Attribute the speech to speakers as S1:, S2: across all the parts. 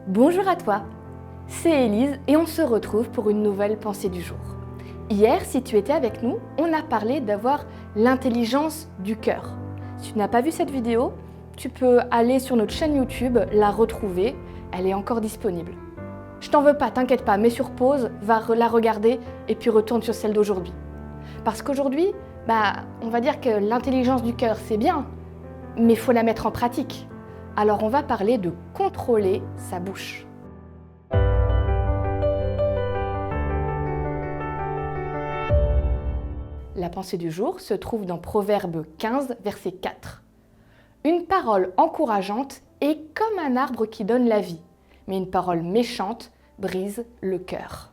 S1: Bonjour à toi, c'est Élise et on se retrouve pour une nouvelle pensée du jour. Hier, si tu étais avec nous, on a parlé d'avoir l'intelligence du cœur. Si tu n'as pas vu cette vidéo, tu peux aller sur notre chaîne YouTube, la retrouver, elle est encore disponible. Je t'en veux pas, t'inquiète pas, mets sur pause, va la regarder et puis retourne sur celle d'aujourd'hui. Parce qu'aujourd'hui, on va dire que l'intelligence du cœur c'est bien, mais il faut la mettre en pratique. Alors on va parler de contrôler sa bouche. La pensée du jour se trouve dans Proverbe 15, verset 4. Une parole encourageante est comme un arbre qui donne la vie, mais une parole méchante brise le cœur.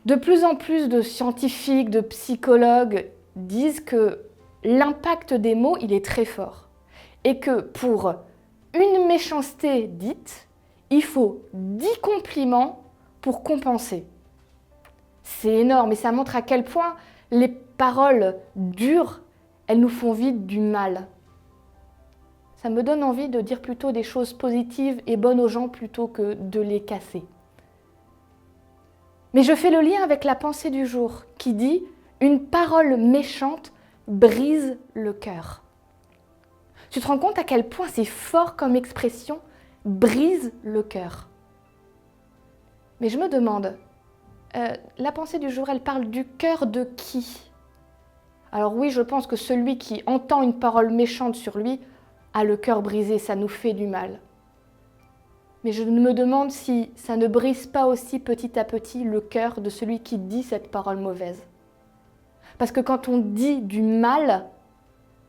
S1: De plus en plus de scientifiques, de psychologues disent que l'impact des mots, il est très fort. Et que pour une méchanceté dite, il faut 10 compliments pour compenser. C'est énorme et ça montre à quel point les paroles dures, elles nous font vite du mal. Ça me donne envie de dire plutôt des choses positives et bonnes aux gens plutôt que de les casser. Mais je fais le lien avec la pensée du jour qui dit « Une parole méchante brise le cœur ». Tu te rends compte à quel point c'est fort comme expression « brise le cœur ». Mais je me demande, la pensée du jour, elle parle du cœur de qui? Alors oui, je pense que celui qui entend une parole méchante sur lui a le cœur brisé, ça nous fait du mal. Mais je me demande si ça ne brise pas aussi petit à petit le cœur de celui qui dit cette parole mauvaise. Parce que quand on dit du mal,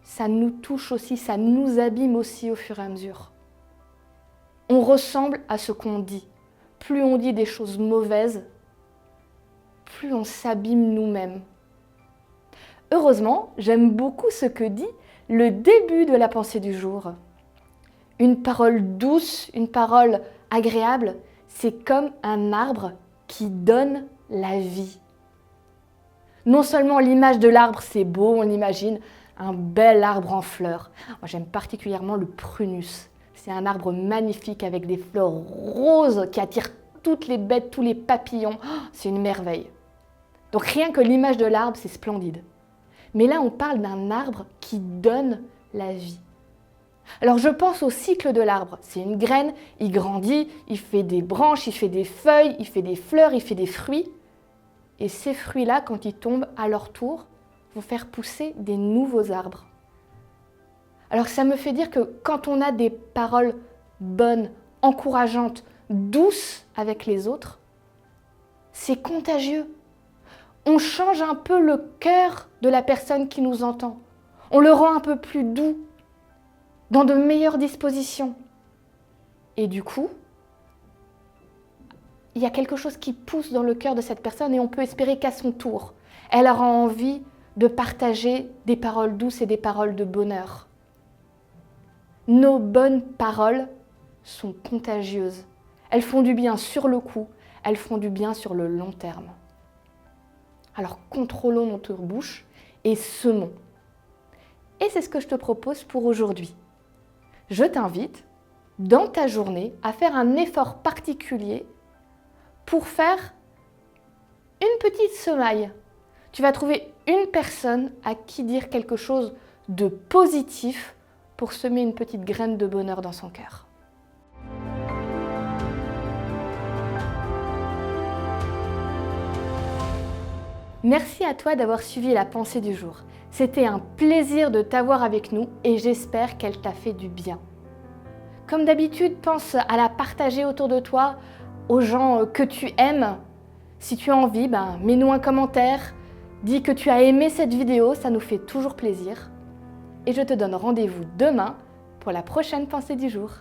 S1: ça nous touche aussi, ça nous abîme aussi au fur et à mesure. On ressemble à ce qu'on dit. Plus on dit des choses mauvaises, plus on s'abîme nous-mêmes. Heureusement, j'aime beaucoup ce que dit le début de la pensée du jour. Une parole douce, une parole agréable, c'est comme un arbre qui donne la vie. Non seulement l'image de l'arbre, c'est beau, on imagine un bel arbre en fleurs. Moi, j'aime particulièrement le prunus. C'est un arbre magnifique avec des fleurs roses qui attirent toutes les bêtes, tous les papillons. Oh, c'est une merveille. Donc rien que l'image de l'arbre, c'est splendide. Mais là, on parle d'un arbre qui donne la vie. Alors je pense au cycle de l'arbre. C'est une graine, il grandit, il fait des branches, il fait des feuilles, il fait des fleurs, il fait des fruits. Et ces fruits-là, quand ils tombent à leur tour, vont faire pousser des nouveaux arbres. Alors ça me fait dire que quand on a des paroles bonnes, encourageantes, douces avec les autres, c'est contagieux. On change un peu le cœur de la personne qui nous entend. On le rend un peu plus doux, dans de meilleures dispositions. Et du coup, il y a quelque chose qui pousse dans le cœur de cette personne et on peut espérer qu'à son tour, elle aura envie de partager des paroles douces et des paroles de bonheur. Nos bonnes paroles sont contagieuses. Elles font du bien sur le coup, elles font du bien sur le long terme. Alors contrôlons notre bouche et semons. Et c'est ce que je te propose pour aujourd'hui. Je t'invite, dans ta journée, à faire un effort particulier pour faire une petite semaille. Tu vas trouver une personne à qui dire quelque chose de positif pour semer une petite graine de bonheur dans son cœur. Merci à toi d'avoir suivi la pensée du jour. C'était un plaisir de t'avoir avec nous et j'espère qu'elle t'a fait du bien. Comme d'habitude, pense à la partager autour de toi, aux gens que tu aimes. Si tu as envie, mets-nous un commentaire, dis que tu as aimé cette vidéo, ça nous fait toujours plaisir. Et je te donne rendez-vous demain pour la prochaine pensée du jour.